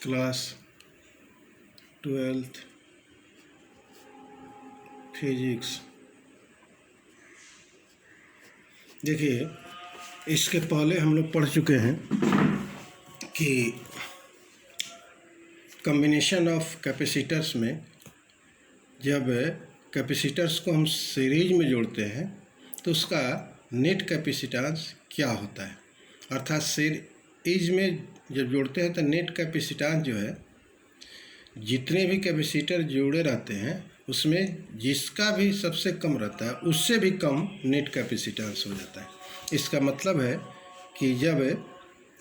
Class 12th physics. देखिए, इसके पहले हम लोग पढ़ चुके हैं कि कॉम्बिनेशन ऑफ कैपेसिटर्स में जब कैपेसिटर्स को हम सीरीज में जोड़ते हैं तो उसका नेट कैपेसिटेंस क्या होता है। अर्थात सीरीज में जब जोड़ते हैं तो नेट कैपेसिटेंस जो है, जितने भी कैपेसिटर जोड़े रहते हैं उसमें जिसका भी सबसे कम रहता है उससे भी कम नेट कैपेसिटेंस हो जाता है। इसका मतलब है कि जब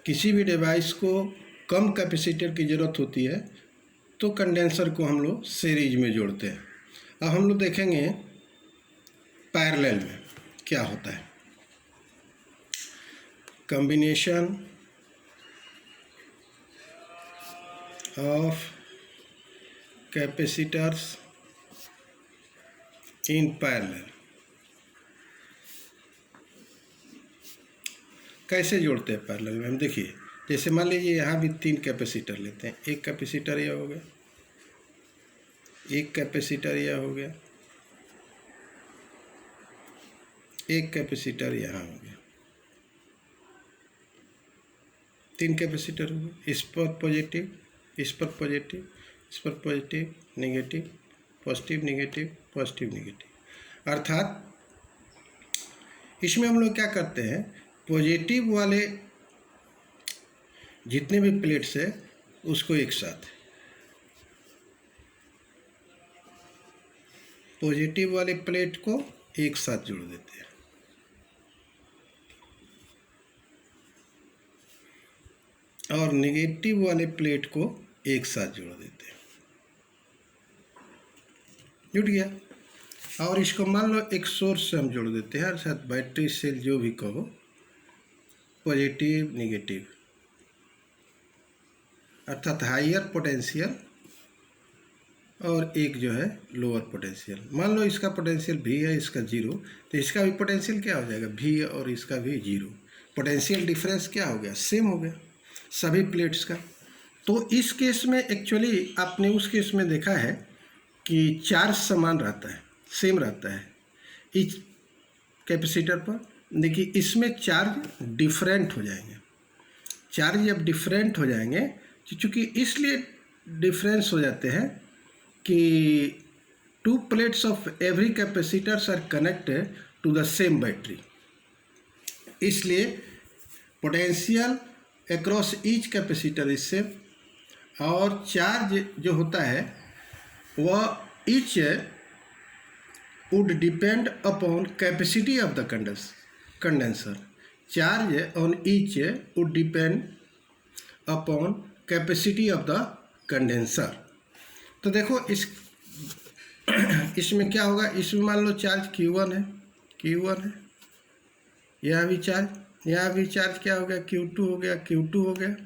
किसी भी डिवाइस को कम कैपेसिटर की ज़रूरत होती है तो कंडेंसर को हम लोग सीरीज में जोड़ते हैं। अब हम लोग देखेंगे पैरेलल में क्या होता है। Combination of capacitors in parallel कैसे जोड़ते हैं पैरेलल में। हम देखिए, जैसे मान लीजिए यहाँ भी 3 कैपेसिटर लेते हैं। एक कैपेसिटर यह हो गया, एक कैपेसिटर यह हो गया, एक कैपेसिटर यहाँ हो गया। 3 कैपेसिटर हो गए। इस पर पॉजिटिव, इस पर पॉजिटिव, इस पर positive negative, positive negative, positive negative. अर्थात इसमें हम लोग क्या करते हैं, पॉजिटिव वाले जितने भी प्लेट्स है उसको एक साथ, पॉजिटिव वाले प्लेट को एक साथ जोड़ देते हैं और नेगेटिव वाले प्लेट को एक साथ जोड़ देते हैं। जुड़ गया। और इसको मान लो एक सोर्स से हम जोड़ देते हैं, अर्थात बैटरी सेल जो भी कहो, पॉजिटिव नेगेटिव, अर्थात हायर पोटेंशियल और एक जो है लोअर पोटेंशियल। मान लो इसका पोटेंशियल भी है, इसका 0, तो इसका भी पोटेंशियल क्या हो जाएगा, भी, और इसका भी 0। पोटेंशियल डिफरेंस क्या हो गया, सेम हो गया सभी प्लेट्स का। तो इस केस में एक्चुअली आपने उस केस में देखा है कि चार्ज समान रहता है, सेम रहता है इस कैपेसिटर पर। देखिए, इसमें चार्ज डिफरेंट हो जाएंगे। चार्ज जब डिफरेंट हो जाएंगे, चूँकि इसलिए डिफरेंस हो जाते हैं कि 2 plates of every capacitors are connected to the same battery, इसलिए potential across each capacitor is same. और चार्ज जो होता है वह each would depend upon capacity of the condenser. Charge on each would depend upon capacity of the condenser. तो देखो इसमें क्या होगा, इसमें मान लो चार्ज Q1 है, Q1 है, यहाँ भी चार्ज क्या हो गया, Q2 हो गया, Q2 हो गया,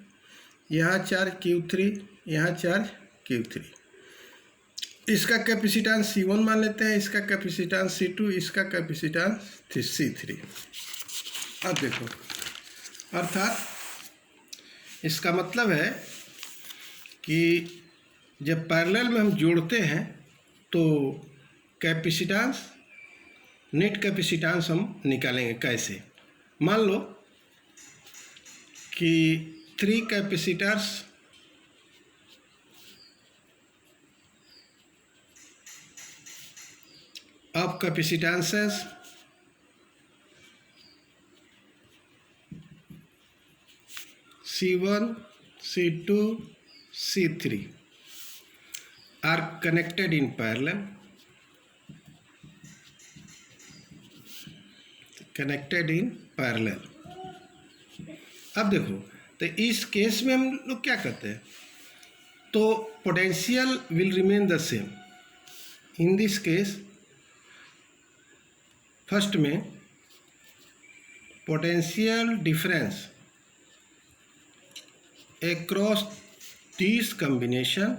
यहाँ चार्ज Q3, यहाँ चार्ज Q3। इसका कैपेसिटेंस C1 मान लेते हैं, इसका कैपेसिटेंस C2, इसका कैपेसिटेंस C3। अब देखो, अर्थात इसका मतलब है कि जब पैरेलल में हम जोड़ते हैं तो कैपेसिटेंस, नेट कैपेसिटेंस हम निकालेंगे कैसे। मान लो कि 3 capacitors of capacitances C1, C2, C3 are connected in parallel, connected in parallel। अब देखो, तो इस केस में हम लोग क्या करते हैं, तो potential will remain the same. In this case first में potential difference across this combination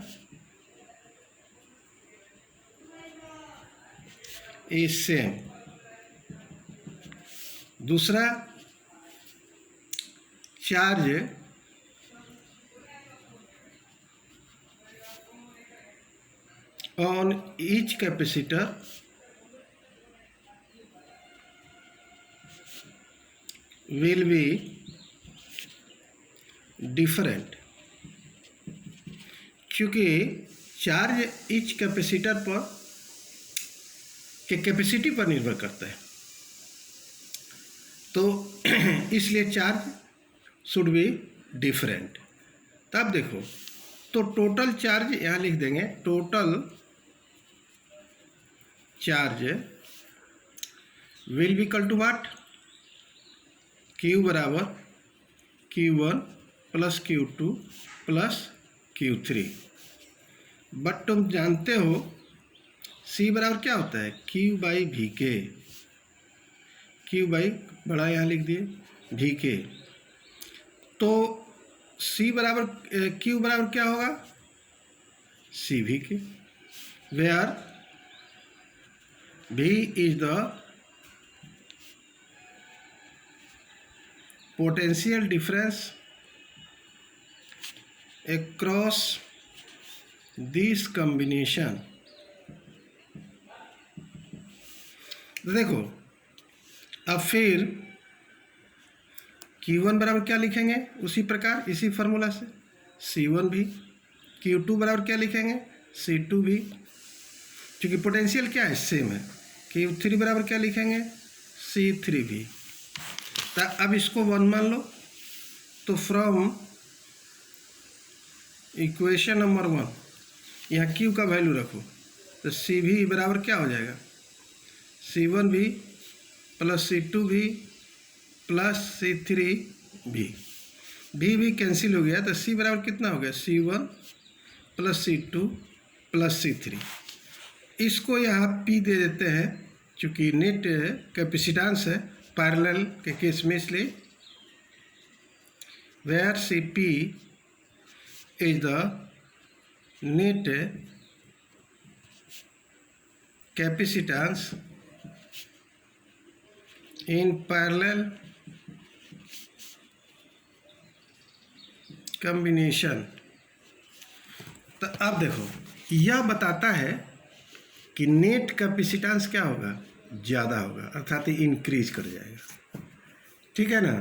is same। दूसरा, charge on each capacitor will be different, क्योंकि चार्ज ईच कैपेसिटर पर के कैपेसिटी पर निर्भर करता है, तो इसलिए चार्ज शुड बी डिफरेंट। तब देखो, तो टोटल चार्ज यहाँ लिख देंगे, total charge will be equal to what, Q बराबर Q1 plus Q2 plus Q3। But तुम जानते हो C बराबर क्या होता है, Q बाई वी के, Q बाई बड़ा यहाँ लिख दिए वी के। तो C बराबर Q बराबर क्या होगा, C वी के, where V is the potential difference across this combination। देखो अब फिर Q1 बराबर क्या लिखेंगे, उसी प्रकार इसी फार्मूला से C1 भी, Q2 बराबर क्या लिखेंगे, C2 भी, क्योंकि पोटेंशियल क्या है, सेम है। Q3 बराबर क्या लिखेंगे, C3 भी। तो अब इसको 1 मान लो, तो फ्रॉम इक्वेशन नंबर 1 यहाँ Q का वैल्यू रखो, तो C भी बराबर क्या हो जाएगा, C1 भी प्लस C2 भी प्लस C3 भी कैंसिल हो गया, तो C बराबर कितना हो गया, C1 plus C2 plus C3। इसको यहाँ P दे देते हैं, चूँकि नेट कैपेसिटेंस है पैरेलल के केस में, इसलिए where Cp is the net capacitance in parallel combination. तो अब देखो, यह बताता है कि नेट कैपेसिटेंस क्या होगा, ज़्यादा होगा, अर्थात इंक्रीज कर जाएगा, ठीक है ना।